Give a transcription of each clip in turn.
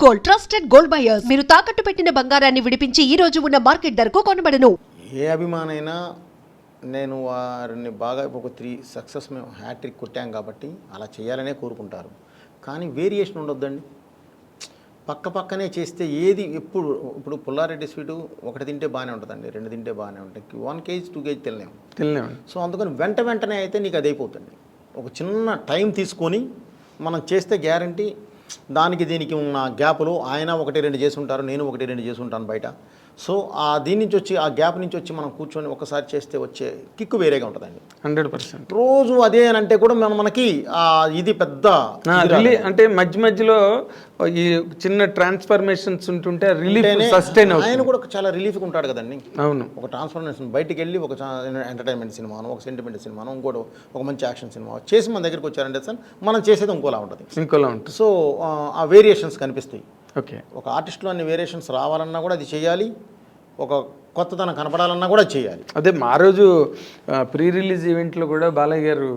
Gold trusted gold buyers మీరు తాకట్టు పెట్టిన బంగారాన్ని విడిపించి ఈ రోజు ఉన్న మార్కెట్ ధరకు కొనబడను. ఏ అభిమానైనా నేను వారిని బాగా ఒక 3 సక్సెస్ మేము హ్యాట్రిక్ కొట్టాం కాబట్టి అలా చేయాలనే కోరుకుంటారు. కానీ వేరియేషన్ ఉండొద్దండి. పక్కనే చేస్తే ఏది ఇప్పుడు పుల్లారెడ్డి స్వీటు ఒకటి తింటే బాగానే ఉంటుందండి, 2 తింటే బాగానే ఉంటాయి, 1 కేజీ 2 కేజీ తినలేము. సో అందుకని వెంటనే అయితే నీకు అది అయిపోతుంది. ఒక చిన్న టైం తీసుకొని మనం చేస్తే గ్యారంటీ దానికి దీనికి ఉన్న గ్యాప్లో ఆయన 1-2 చేసి ఉంటారు, నేను 1-2 చేసి ఉంటాను బయట. సో దీని నుంచి వచ్చి ఆ గ్యాప్ నుంచి వచ్చి మనం కూర్చొని ఒకసారి చేస్తే వచ్చే కిక్కు వేరేగా ఉంటుందండి. 100% రోజు అదే అని అంటే కూడా మనకి ఇది పెద్ద అంటే మధ్యలో ఈ చిన్న ట్రాన్స్ఫర్మేషన్స్ ఉంటుంటే రిలీఫ్ సస్టైన్ అవుతుంది. ఆయన కూడా చాలా రిలీఫ్గా ఉంటాడు కదండి. అవును, ఒక ట్రాన్స్ఫర్మేషన్ బయటికి వెళ్ళి ఒక ఎంటర్టైన్మెంట్ సినిమాను, ఒక సెంటిమెంట్ సినిమాను, ఇంకోటి ఒక మంచి యాక్షన్ సినిమా చేసి మన దగ్గరికి వచ్చారంటే సార్ మనం చేసేది ఇంకోలా ఉంటుంది. సో ఆ వేరియేషన్స్ కనిపిస్తాయి. ఓకే, ఒక ఆర్టిస్ట్లో అన్ని వేరియేషన్స్ రావాలన్నా కూడా అది చేయాలి, ఒక కొత్తదనం కనపడాలన్నా కూడా చేయాలి. అదే మా రోజు ప్రీ రిలీజ్ ఈవెంట్లో కూడా బాలయ్య గారు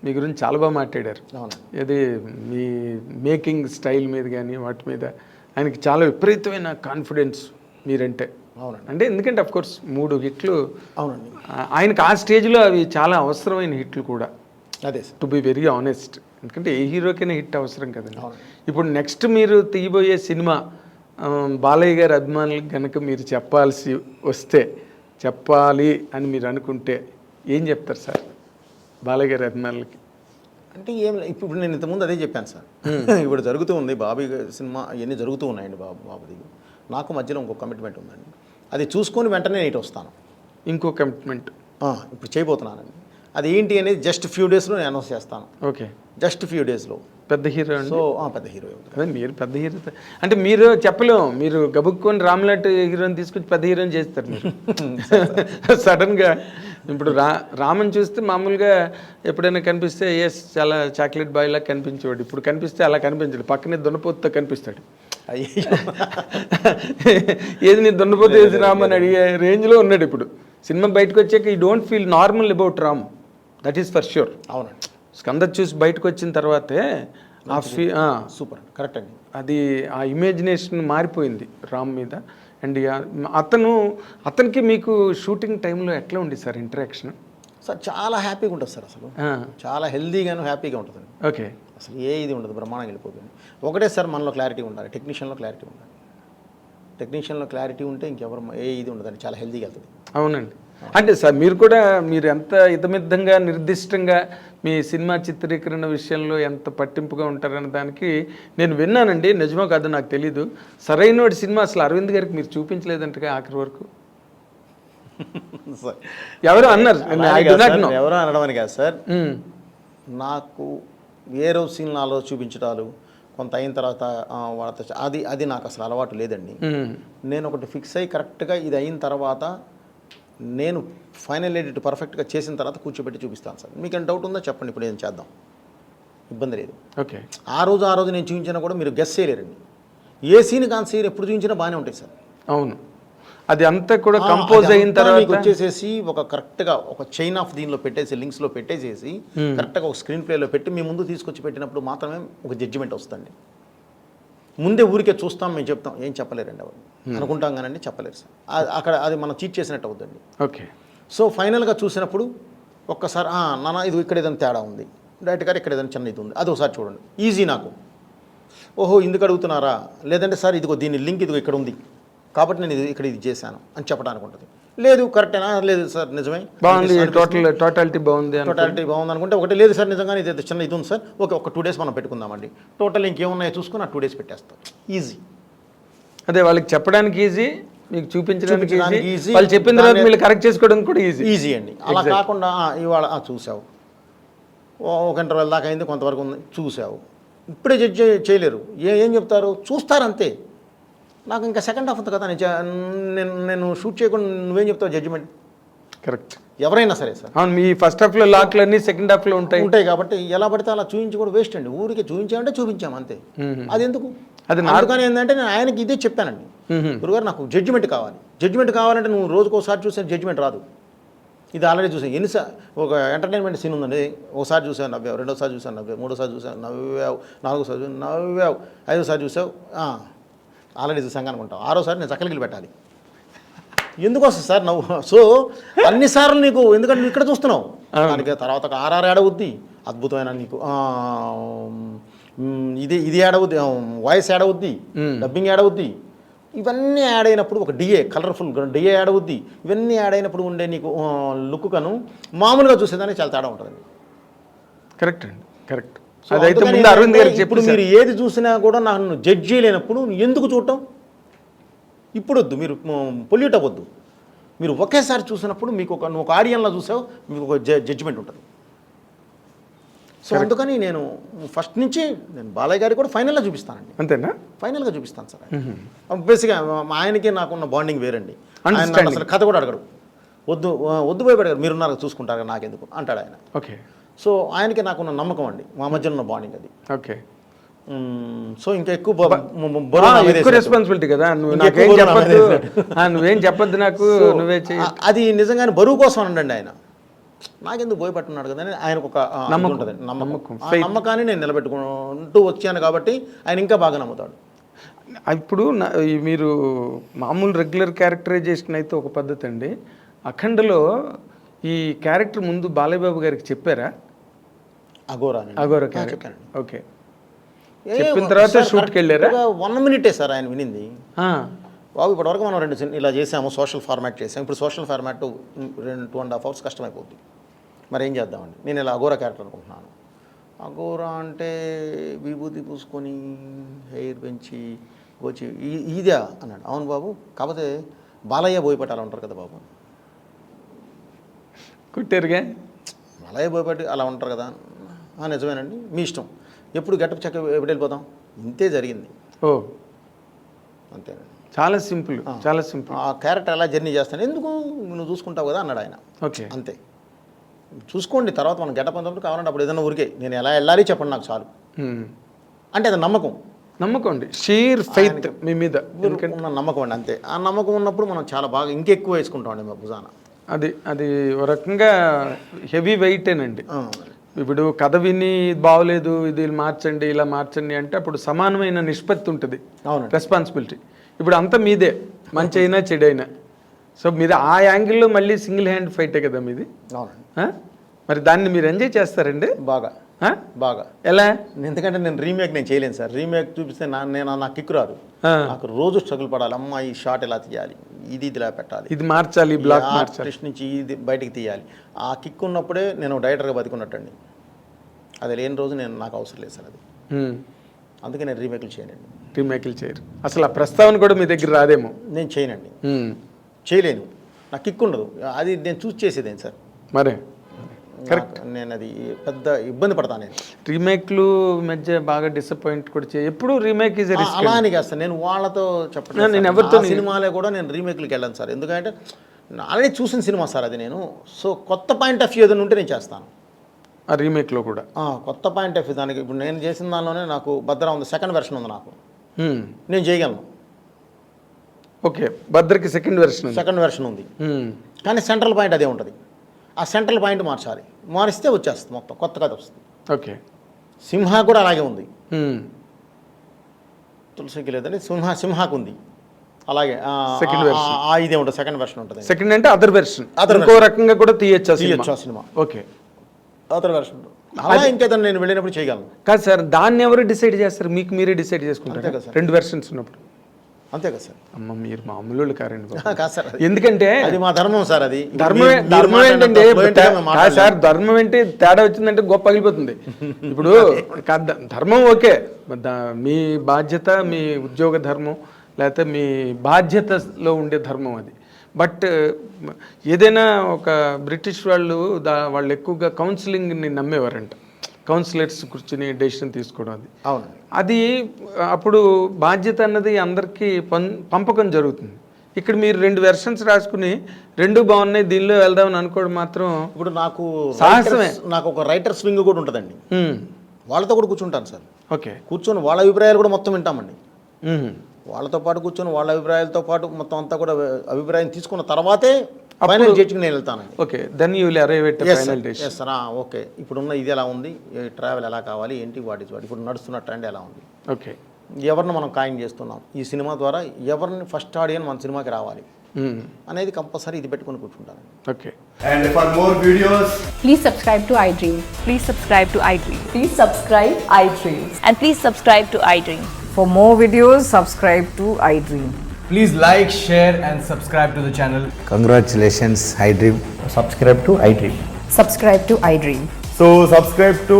మీ గురించి చాలా బాగా మాట్లాడారు. ఇది మీ మేకింగ్ స్టైల్ మీద కానీ వాటి మీద ఆయనకి చాలా విపరీతమైన కాన్ఫిడెన్స్ మీరంటే. అవునండి. అంటే ఎందుకంటే అఫ్కోర్స్ 3 హిట్లు. అవునండి. ఆయనకు ఆ స్టేజ్లో అవి చాలా అవసరమైన హిట్లు కూడా. అదే టు బి వెరీ ఆనెస్ట్, ఎందుకంటే ఏ హీరోకైనా హిట్ అవసరం కదండి. ఇప్పుడు నెక్స్ట్ మీరు తీయబోయే సినిమా బాలయ్య గారి అభిమానులకు కనుక మీరు చెప్పాలి అని మీరు అనుకుంటే ఏం చెప్తారు సార్ బాలయ్య గారి అభిమానులకి? అంటే ఏం ఇప్పుడు నేను ఇంతకుముందు అదే చెప్పాను సార్. ఇప్పుడు జరుగుతూ ఉంది బాబీ సినిమా, ఇవన్నీ జరుగుతూ ఉన్నాయండి. బాబుది నాకు మధ్యలో ఇంకో కమిట్మెంట్ ఉందండి, అది చూసుకొని వెంటనే నేను వస్తాను. ఇంకో కమిట్మెంట్ ఇప్పుడు చేయబోతున్నానండి. అది ఏంటి అనేది జస్ట్ ఫ్యూ డేస్లో నేను అనౌన్స్ చేస్తాను. ఓకే, జస్ట్ ఫ్యూ డేస్లో. పెద్ద హీరో. సో పెద్ద హీరో. అదే మీరు పెద్ద హీరో అంటే మీరు చెప్పలేము, మీరు గబుక్కొని రామ్లాట్ హీరోని తీసుకొచ్చి పెద్ద హీరోని చేస్తారు మీరు సడన్గా. ఇప్పుడు రామన్ చూస్తే మామూలుగా ఎప్పుడైనా కనిపిస్తే చాలా చాక్లెట్ బాయ్ లాగా కనిపించేవాడు. ఇప్పుడు కనిపిస్తే అలా కనిపించాడు, పక్కనే దున్నపోతుతో కనిపిస్తాడు. ఏది నీ దున్నపోతు వేసి రామని అడిగే రేంజ్లో ఉన్నాడు ఇప్పుడు. సినిమా బయటకు వచ్చాక ఈ don't feel normal about Ram, that is for sure. అవునండి. స్కంద చూసి బయటకు వచ్చిన తర్వాతే సూపర్ కరెక్ట్ అండి. అది ఆ ఇమాజినేషన్ మారిపోయింది రామ్ మీద. అండ్ అతనికి మీకు షూటింగ్ టైంలో ఎట్లా ఉంది సార్ ఇంటరాక్షన్? సార్ చాలా హ్యాపీగా ఉంటుంది సార్, అసలు చాలా హెల్దీగాను హ్యాపీగా ఉంటుంది. ఓకే, అసలు ఏ ఇది ఉండదు, బ్రహ్మాండంగా వెళ్ళిపోతుంది. ఒకటే సార్ మనలో క్లారిటీ ఉండాలి, టెక్నీషియన్లో క్లారిటీ ఉండాలి. టెక్నీషియన్లో క్లారిటీ ఉంటే ఇంకెవరు ఏ ఇది ఉండదండి, చాలా హెల్దీగా వెళ్తుంది. అవునండి. అంటే సార్ మీరు ఎంత ఇతమిద్దంగా నిర్దిష్టంగా మీ సినిమా చిత్రీకరణ విషయంలో ఎంత పట్టింపుగా ఉంటారన్న దానికి నేను విన్నానండి, నిజమో కాదో నాకు తెలీదు. సరైన సినిమా అసలు అరవింద్ గారికి మీరు చూపించలేదంటగా ఆఖరి వరకు ఎవరో అన్నారు. ఎవరో అనడం అని కాదు సార్, నాకు ఏ రోజు సీన్ నాలో చూపించడాలు కొంత అయిన తర్వాత వాళ్ళతో అది నాకు అసలు అలవాటు లేదండి. నేను ఒకటి ఫిక్స్ అయ్యి కరెక్ట్గా ఇది అయిన తర్వాత నేను ఫైనల్ ఎడిట్ పర్ఫెక్ట్గా చేసిన తర్వాత కూర్చోబెట్టి చూపిస్తాను సార్. మీకేం డౌట్ ఉందో చెప్పండి, ఇప్పుడు ఏం చేద్దాం, ఇబ్బంది లేదు. ఓకే, ఆ రోజు నేను చూపించినా కూడా మీరు గెస్ చేయలేరండి. ఏ సీన్ కాని సీన్ ఎప్పుడు చూపించినా బాగానే ఉంటాయి సార్. అవును, అది అంతా కూడా కంపోజ్ అయిన తర్వాత వచ్చేసేసి ఒక కరెక్ట్గా ఒక చైన్ ఆఫ్ దీనిలో పెట్టేసి లింక్స్లో పెట్టేసేసి కరెక్ట్గా ఒక స్క్రీన్ ప్లేలో పెట్టి మీ ముందు తీసుకొచ్చి పెట్టినప్పుడు మాత్రమే ఒక జడ్జిమెంట్ వస్తుంది. ముందే ఊరికే చూస్తాం, మేము చెప్తాం, ఏం చెప్పలేరండి ఎవరు అనుకుంటాం కానండి, చెప్పలేరు సార్. అక్కడ అది మనం చీట్ చేసినట్టు అవుతుంది. ఓకే, సో ఫైనల్గా చూసినప్పుడు ఒక్కసారి నాన్న ఇది ఇక్కడ ఏదైనా తేడా ఉంది, డైరెక్ట్ గారు ఇక్కడ ఏదైనా చిన్న ఇది ఉంది, అది ఒకసారి చూడండి, ఈజీ నాకు. ఓహో ఇందుకు అడుగుతున్నారా, లేదంటే సార్ ఇదిగో దీని లింక్ ఇదిగో ఇక్కడ ఉంది కాబట్టి నేను ఇది చేశాను అని చెప్పడానికి ఉంటుంది. లేదు కరెక్టేనా, లేదు సార్ నిజమే బాగుంది, టోటాలిటీ బాగుంది అనుకుంటే ఒకటి లేదు సార్ నిజంగానే ఇది చిన్న ఇది ఉంది సార్, ఓకే ఒక 2 days మనం పెట్టుకుందామండి, టోటల్ ఇంకేమున్నాయో చూసుకుని 2 days పెట్టేస్తాం, ఈజీ. అదే వాళ్ళకి చెప్పడానికి ఈజీ, మీకు చూపించడానికి ఈజీ, వాళ్ళు చెప్పిన తర్వాత మీరు కరెక్ట్ చేసుకోవడానికి కూడా ఈజీ అండి. అలా కాకుండా ఇవాళ చూసావు, ఒక ఇంటర్వెల్ దాకా అయింది, కొంతవరకు ఉంది చూసావు, ఇప్పుడే జడ్జ్ చేయలేరు. ఏం చెప్తారు, చూస్తారంతే. నాకు ఇంకా సెకండ్ హాఫ్ ఉంది కదా, నేను షూట్ చేయకుండా నువ్వేం చెప్తావు జడ్జిమెంట్? కరెక్ట్, ఎవరైనా సరే సార్. అవును, మీ ఫస్ట్ హాఫ్లో లాక్లు అన్నీ సెకండ్ హాఫ్లో ఉంటాయి కాబట్టి ఎలా పడితే అలా చూపించి కూడా వేస్ట్ అండి. ఊరికే చూపించామంటే చూపించాము అంతే, అది ఎందుకు? అది నాలుగానే ఏంటంటే నేను ఆయనకి ఇదే చెప్పానండి, గురుగారు నాకు జడ్జిమెంట్ కావాలంటే నువ్వు రోజుకోసారి చూసే జడ్జిమెంట్ రాదు. ఇది ఆల్రెడీ చూసాను ఎన్నిసార్లు. ఒక ఎంటర్టైన్మెంట్ సీన్ ఉందండి, ఒకసారి చూసావు నవ్వావు, రెండోసారి చూసాను నవ్వావు, మూడోసారి చూసాను నవ్వావు, నాలుగోసారి నవ్వావు, ఐదోసారి చూసావు ఆల్రెడీ చూసాం అనుకుంటాం. 6వసారి నేను చక్కలిగిలి పెట్టాలి. ఎందుకు వస్తుంది సార్ నవ్వు? సో అన్నిసార్లు నీకు, ఎందుకంటే నువ్వు ఇక్కడ చూస్తున్నావు, దానికి తర్వాత ఒక ఆర్ఆర్ యాడ్ అవుద్ది, అద్భుతమైన నీకు ఇది యాడ్ అవుద్ది, వాయిస్ యాడ్ అవుద్ది, డబ్బింగ్ యాడ్ అవుద్ది. ఇవన్నీ యాడ్ అయినప్పుడు ఒక డిఏ, కలర్ఫుల్ డిఏ యాడ్ అవుద్ది. ఇవన్నీ యాడ్ అయినప్పుడు ఉండే నీకు లుక్ కను మామూలుగా చూసేదానికి చాలా తేడా ఉంటుంది. కరెక్ట్ అండి, కరెక్ట్. అదైతే ముందు అరవింద్ గారికి ఇప్పుడు మీరు ఏది చూసినా కూడా నన్ను జడ్జ్ చేయలేనప్పుడు ఎందుకు చూడటం? ఇప్పుడు వద్దు, మీరు పొల్యూట్ అవ్వద్దు. మీరు ఒకేసారి చూసినప్పుడు మీకు నువ్వు ఒక ఆడియన్లా చూసావు, మీకు ఒక జడ్జిమెంట్ ఉంటుంది. సో అందుకని నేను ఫస్ట్ నుంచి నేను బాలయ్య గారికి కూడా ఫైనల్గా చూపిస్తానండి. అంతేనా? ఫైనల్గా చూపిస్తాను సార్. బేసిక్గా ఆయనకి నాకున్న బాండింగ్ వేరండి. ఆయన అసలు కథ కూడా అడగడు, వద్దు భయపడగారు, మీరున్నారు చూసుకుంటారు కదా నాకెందుకు అంటాడు ఆయన. ఓకే. సో ఆయనకి నాకున్న నమ్మకం అండి, మా మధ్యలో ఉన్న బాండింగ్ అది. ఓకే. సో ఇంకా ఎక్కువ రెస్పాన్సిబిలిటీ కదా, నువ్వేం చెప్పొద్దు నాకు, నువ్వే చెయ్యి. అది నిజంగానే బరువు కోసం అనండి ఆయన. నాకెందుకు భయపడుతున్నాడు కదా అని ఆయనకు ఒక ఉంటుందండి, నమ్మకం. ఆ నమ్మకాన్ని నేను నిలబెట్టుకుంటూ వచ్చాను కాబట్టి ఆయన ఇంకా బాగా నమ్ముతాడు. ఇప్పుడు మీరు మామూలు రెగ్యులర్ క్యారెక్టరైజేషన్ అయితే ఒక పద్ధతి అండి, అఖండలో ఈ క్యారెక్టర్ ముందు బాలయ్య బాబు గారికి చెప్పారా? అఘోరా క్యారెక్టర్. ఓకే. చెప్పిన తర్వాత షూట్కి వెళ్ళారా? 1 minute సార్ ఆయన వినింది. బాబు ఇప్పటివరకు మనం 2 ఇలా చేసాము, సోషల్ ఫార్మాట్ చేసాము, ఇప్పుడు సోషల్ ఫార్మాట్ 2.5 hours కష్టమైపోద్ది, మరి ఏం చేద్దామండి, నేను ఇలా అఘోరా క్యారెక్టర్ అనుకుంటున్నాను. అఘోరా అంటే విభూతి పూసుకొని హెయిర్ పెంచి వచ్చి ఇదా అన్నాడు. అవును బాబు, కాకపోతే బాలయ్య బోయపేట ఉంటారు కదా బాబు. కుట్టారుగా, బాలయ్య బోయపేట అలా ఉంటారు కదా. నిజమేనండి, మీ ఇష్టం, ఎప్పుడు గెటప్ చెక్క ఎప్పుడు వెళ్ళిపోతాం, ఇంతే జరిగింది. ఓ అంతేనండి, చాలా సింపుల్, చాలా సింపుల్. ఆ క్యారెక్టర్ ఎలా జర్నీ చేస్తాను, ఎందుకు నువ్వు చూసుకుంటావు కదా అన్నాడు ఆయన. ఓకే, అంతే, చూసుకోండి, తర్వాత మనం గెటప్ అంతప్పుడు కావాలంటే అప్పుడు ఏదైనా ఊరికే నేను ఎలా వెళ్ళాలి చెప్పండి నాకు చాలు అంటే అది నమ్మకం అండి, షీర్ ఫెయిత్ మీ మీద ఉన్న నమ్మకం అండి. అంతే, ఆ నమ్మకం ఉన్నప్పుడు మనం చాలా బాగా ఇంకెక్కువ వేసుకుంటామండి మా భుజాన. అది ఒక రకంగా హెవీ వెయిటేనండి. ఇప్పుడు కథ విని బాగోలేదు, ఇది మార్చండి, ఇలా మార్చండి అంటే అప్పుడు సమానమైన నిష్పత్తి ఉంటుంది రెస్పాన్సిబిలిటీ. ఇప్పుడు అంతా మీదే, మంచి అయినా చెడైనా. సో మీరు ఆ యాంగిల్లో మళ్ళీ సింగిల్ హ్యాండ్ ఫైటే కదా మీది. మరి దాన్ని మీరు ఎంజాయ్ చేస్తారండి బాగా బాగా. ఎలా? ఎందుకంటే నేను చేయలేను సార్. రీమేక్ చూపిస్తే నాకు కిక్కు రాదు. నాకు రోజు స్ట్రగుల్ పడాలి. అమ్మ ఈ షాట్ ఎలా తీయాలి, ఇది ఇలా పెట్టాలి, ఇది మార్చాలి, బ్లాక్ మార్చాలి, నుంచి ఇది బయటికి తీయాలి. ఆ కిక్ ఉన్నప్పుడే నేను డైరెక్టర్గా బతికున్నట్టండి. అది లేని రోజు నాకు అవసరం లేదు సార్. అది అందుకే నేను రీమేక్లు చేయరు. అసలు ఆ ప్రస్తావన కూడా మీ దగ్గర రాదేమో. నేను చేయలేను, నాకు కిక్ ఉండదు. అది నేను చూస్ చేసేదేం సార్. మరే కరెక్ట్, నేను అది పెద్ద ఇబ్బంది పడతాను. నేను రీమేక్లు మధ్య బాగా డిసప్పాయింట్ కూడా ఎప్పుడు రీమేక్ అలా అని కాదు సార్. నేను వాళ్ళతో చెప్పండి, నేను ఎవరితో సినిమాలే కూడా నేను రీమేక్లకి వెళ్ళాను సార్. ఎందుకంటే ఆల్రెడీ చూసిన సినిమా సార్ అది. నేను సో కొత్త పాయింట్ ఆఫ్ వ్యూ ఏదైనా ఉంటే నేను చేస్తాను ఆ రీమేక్లో కూడా. కొత్త పాయింట్ ఆఫ్ వ్యూ దానికి ఇప్పుడు నేను చేసిన దానిలోనే నాకు భద్ర ఉంది, సెకండ్ వెర్షన్ ఉంది, నాకు నేను చేయగలను. ఓకే, భద్రకి సెకండ్ వెర్షన్ ఉంది, కానీ సెంట్రల్ పాయింట్ అదే ఉంటుంది. ఆ సెంట్రల్ పాయింట్ మారిస్తే వచ్చేస్తుంది, మొత్తం కొత్త కథ వస్తుంది. ఓకే, సింహ కూడా అలాగే ఉంది. తులసికి లేదండి, సింహాకు ఉంది అలాగే. ఇదే ఉంటుంది, సెకండ్ వెర్షన్ ఉంటుంది. సెకండ్ అంటే అదర్ వెర్షన్, ఇంకో రకంగా కూడా తీయచ్చు ఆ సినిమా. ఓకే, అదర్ వెర్షన్ అలా ఇంకేదైనా నేను వెళ్ళినప్పుడు చేయగలను. కాదు సార్, దాన్ని ఎవరు డిసైడ్ చేస్తారు? మీకు మీరే డిసైడ్ చేసుకుంటారు కదా 2 వెర్షన్స్ ఉన్నప్పుడు. అంతే కదా సార్. అమ్మ, మీరు మామూలు కారండి. కాదు సార్, ఎందుకంటే అది మా ధర్మం సార్. అది ధర్మం ఏంటంటే సార్, ధర్మం ఏంటి తేడా వచ్చిందంటే గొప్ప పగిలిపోతుంది. ఇప్పుడు ధర్మం ఓకే, మీ బాధ్యత, మీ ఉద్యోగ ధర్మం, లేకపోతే మీ బాధ్యతలో ఉండే ధర్మం అది. బట్ ఏదైనా ఒక బ్రిటిష్ వాళ్ళు ఎక్కువగా కౌన్సిలింగ్ని నమ్మేవారంట. కౌన్సిలర్స్ కూర్చుని డెసిషన్ తీసుకోవడం అది. అవును, అది అప్పుడు బాధ్యత అన్నది అందరికీ పంపకం జరుగుతుంది. ఇక్కడ మీరు 2 వెర్షన్స్ రాసుకుని 2 బాగున్నాయి, దీనిలో వెళ్దామని అనుకోవడం మాత్రం ఇప్పుడు నాకు సాహసమే. నాకు ఒక రైటర్స్ వింగ్ కూడా ఉంటుందండి, వాళ్ళతో కూడా కూర్చుంటాను సార్. ఓకే, కూర్చొని వాళ్ళ అభిప్రాయాలు కూడా మొత్తం వింటామండి. వాళ్ళతో పాటు కూర్చొని వాళ్ళ అభిప్రాయాలతో పాటు మొత్తం అంతా కూడా అభిప్రాయం తీసుకున్న తర్వాతే ఫైనల్ జడ్జికి నేను వెళ్తాను. Okay, then you will arrive at final decision. Yes sir. Okay, ఇప్పుడున్న ఇది ఎలా ఉంది, ట్రావెల్ ఎలా కావాలి, ఏంటి, వాట్ ఇస్ వాట్, ఇప్పుడు నడుస్తున్న ట్రెండ్ ఎలా ఉంది, ఓకే, ఎవరిని మనం ఖాయం చేస్తున్నాం, ఈ సినిమా ద్వారా ఎవరిని ఫస్ట్ ఆడియన్స్ మన సినిమాకి రావాలి అనేది కంపల్సరీ ఇది పెట్టుకొని కూర్చుంటాను. Okay. And for more videos, Please subscribe to iDream. Please subscribe to iDream. Please subscribe iDream. And please subscribe to iDream. For more videos, subscribe to iDream. please like, share, and subscribe to the channel. Congratulations, iDream. Subscribe to iDream. Subscribe to iDream. So subscribe to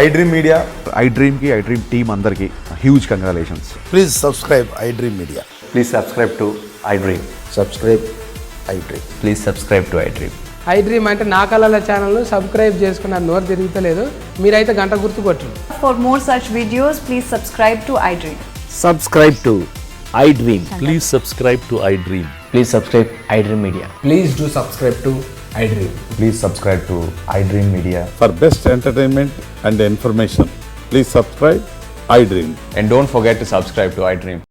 iDream Media. iDream की iDream team अंदर की huge congratulations. Please subscribe iDream Media. Please subscribe to iDream. Subscribe iDream. Please subscribe to iDream. iDream అంటే నా కళల channel subscribe చేసుకున్న నోరు తిరుగుతలేదు, మీరైతే గంట గుర్తు కొట్టండి. For more such videos, please subscribe to iDream. Subscribe to iDream. Please subscribe to iDream. Please subscribe iDream Media. Please do subscribe to iDream. Please subscribe to iDream Media. For best entertainment and information, please subscribe iDream. And don't forget to subscribe to iDream.